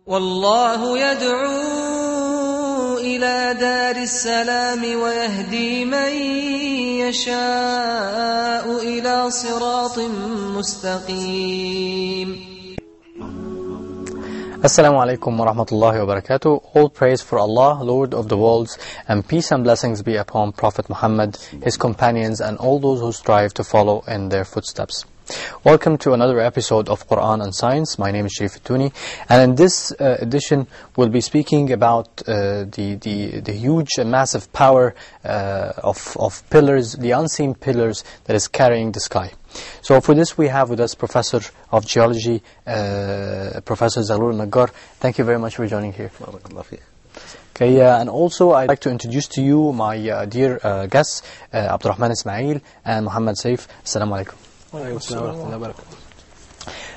والله يدعو إلى دار السلام ويهدي من يشاء إلى صراط مستقيم. Assalamu alaikum wa rahmatullahi wa barakatuh. All praise for Allah, Lord of the worlds, and peace and blessings be upon Prophet Muhammad, his companions, and all those who strive to follow in their footsteps. Welcome to another episode of Quran and Science. My name is Sharif Tuni, and in this edition we'll be speaking about the huge and massive power of pillars, the unseen pillars that is carrying the sky. So for this we have with us Professor of Geology, Professor Zaghlol El-Naggar. Thank you very much for joining here. Okay, and also I'd like to introduce to you my dear guests, Abdurrahman Ismail and Muhammad Saif. Assalamu alaikum.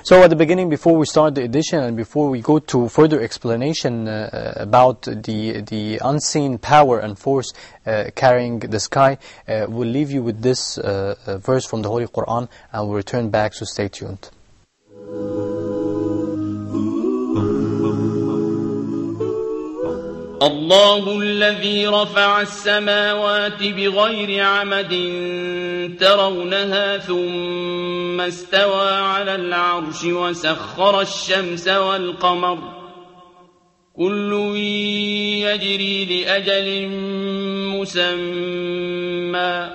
So at the beginning, before we start the edition and before we go to further explanation about the unseen power and force carrying the sky, we'll leave you with this verse from the Holy Qur'an, and we'll return back, so stay tuned. الله الذي رفع السماوات بغير عمد ترونها ثم استوى على العرش وسخر الشمس والقمر كل يجري لأجل مسمى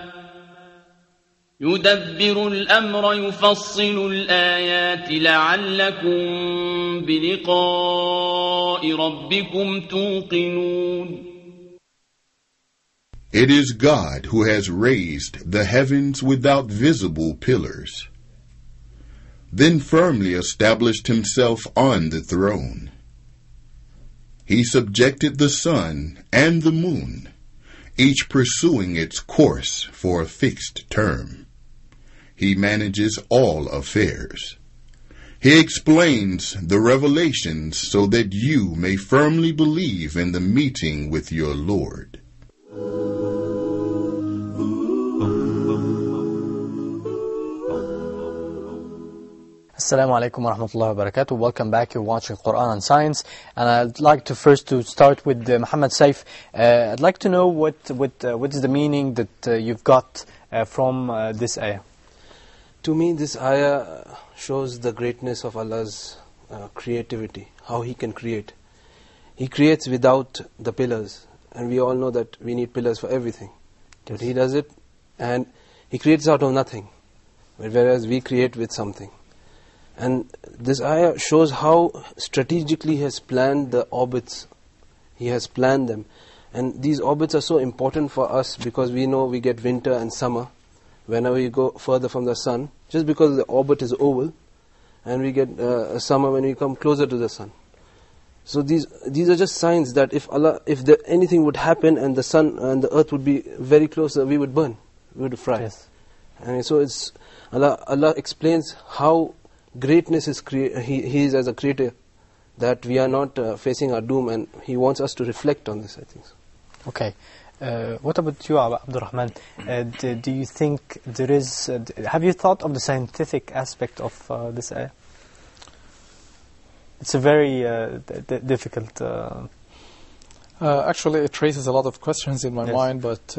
يدبر الأمر يفصل الآيات لعلكم بلقاء ربكم توقنون. It is God who has raised the heavens without visible pillars, then firmly established himself on the throne. He subjected the sun and the moon, each pursuing its course for a fixed term. He manages all affairs. He explains the revelations so that you may firmly believe in the meeting with your Lord. Assalamu alaikum wa rahmatullahi wa barakatuh. Welcome back. You're watching Quran and Science, and I'd like to start with Muhammad Saif. I'd like to know what is the meaning that you've got from this ayah. To me, this ayah shows the greatness of Allah's creativity, how He can create. He creates without the pillars, and we all know that we need pillars for everything. But He does it, and He creates out of nothing, whereas we create with something. And this ayah shows how strategically He has planned the orbits. He has planned them. And these orbits are so important for us because we know we get winter and summer whenever we go further from the sun, just because the orbit is oval, and we get summer when we come closer to the sun. So these are just signs that if anything would happen and the sun and the earth would be very close, we would burn, we would fry. Yes. And so it's Allah explains how greatness is He is as a creator, that we are not facing our doom, and He wants us to reflect on this, I think. Okay. What about you, Abdurrahman? Do you think there is... have you thought of the scientific aspect of this ayah? It's a very difficult... Actually, it raises a lot of questions in my mind, but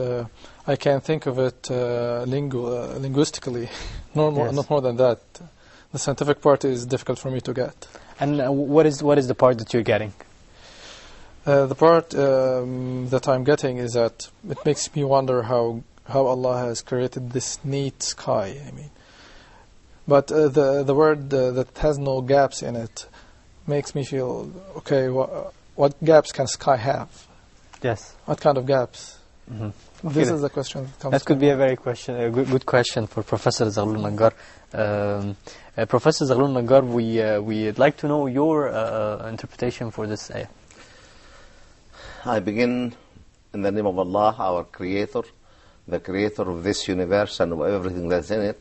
I can think of it linguistically, not more than that. The scientific part is difficult for me to get. And what is the part that you're getting? The part that I'm getting is that it makes me wonder how Allah has created this neat sky. I mean, but the word that has no gaps in it makes me feel, okay, what gaps can sky have? Yes. What kind of gaps? Mm-hmm. This is the question that comes. That could be a good question for Professor Zaghlol El-Naggar. Professor Zaghlol El-Naggar, we'd like to know your interpretation for this ayah. I begin in the name of Allah, our Creator, the Creator of this universe and of everything that's in it.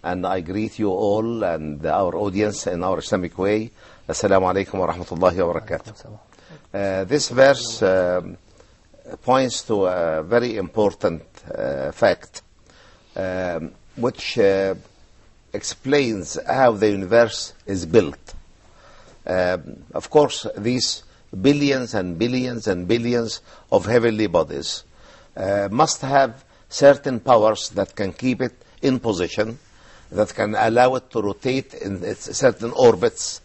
And I greet you all and our audience in our Islamic way. Assalamu alaikum wa rahmatullahi wa barakatuh. This verse points to a very important fact, which explains how the universe is built. Of course, these billions and billions and billions of heavenly bodies must have certain powers that can keep it in position, that can allow it to rotate in its certain orbits,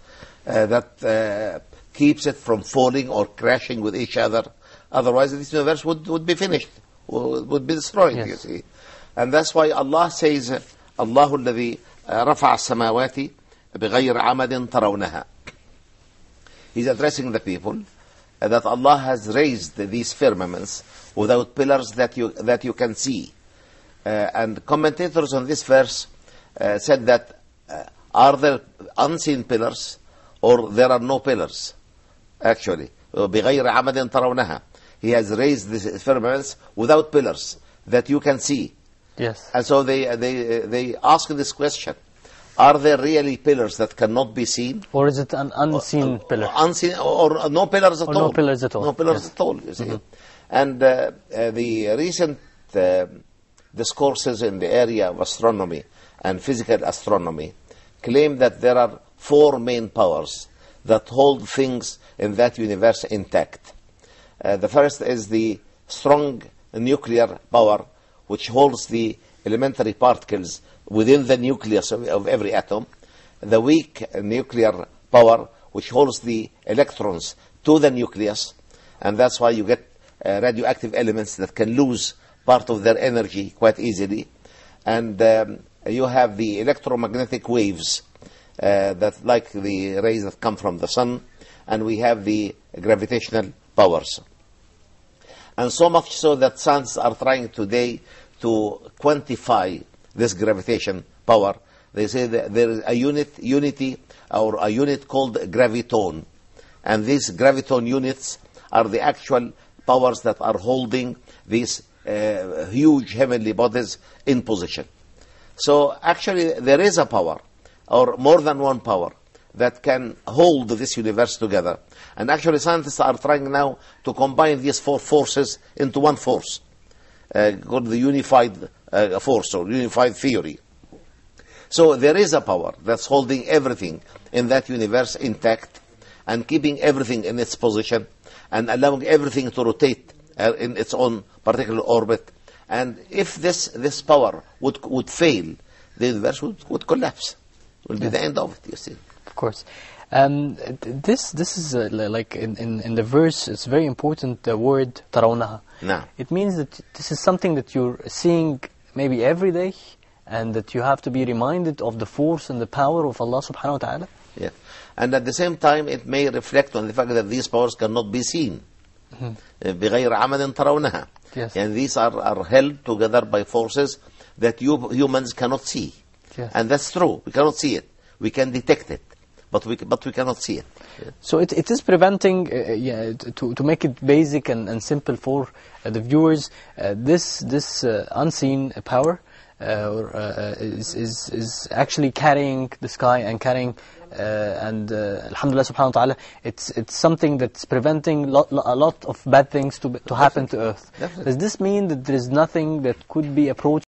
that keeps it from falling or crashing with each other. Otherwise, this universe would be finished, would be destroyed, Yes. you see. And that's why Allah says, Allahu alladhi rafa'a as-samawati bighayri amadin tarawnaha. He's addressing the people that Allah has raised these firmaments without pillars that you can see. And commentators on this verse said that are there unseen pillars or there are no pillars? Actually, بِغَيْرِ عَمَدٍ تَرَوْنَهَا. He has raised these firmaments without pillars that you can see. Yes. And so they ask this question: are there really pillars that cannot be seen? Or is it an unseen pillar? Unseen, or no pillars at all? No pillars at all. No pillars Yes. at all, you see. And the recent discourses in the area of astronomy and physical astronomy claim that there are 4 main powers that hold things in that universe intact. The first is the strong nuclear power, which holds the elementary particles within the nucleus of every atom. The weak nuclear power, which holds the electrons to the nucleus, and that's why you get radioactive elements that can lose part of their energy quite easily. And you have the electromagnetic waves that, like the rays that come from the sun, and we have the gravitational powers. And so much so that scientists are trying today to quantify this gravitation power. They say that there is a unity or a unit called graviton, and these graviton units are the actual powers that are holding these huge heavenly bodies in position. So actually there is a power, or more than one power, that can hold this universe together. And actually scientists are trying now to combine these 4 forces into one force, called the unified force or unified theory. So there is a power that's holding everything in that universe intact and keeping everything in its position and allowing everything to rotate in its own particular orbit. And if this power would fail, the universe would collapse. It will be the end of it, you see. Of course. This is like in the verse, it's very important, the word tarawnaha. No. It means that this is something that you're seeing maybe every day, and that you have to be reminded of the force and the power of Allah subhanahu wa ta'ala. Yeah. And at the same time, it may reflect on the fact that these powers cannot be seen. بِغَيْرِ عَمَدٍ تَرَوْنَهَا. Yes. And these are held together by forces that you humans cannot see. Yes. And that's true. We cannot see it. We can detect it, but we cannot see it. So it is preventing, to make it basic and simple for the viewers, this unseen power is actually carrying the sky and carrying, alhamdulillah subhanahu wa ta'ala, it's something that's preventing a lot of bad things to happen to Earth. Definitely. Does this mean that there is nothing that could be approached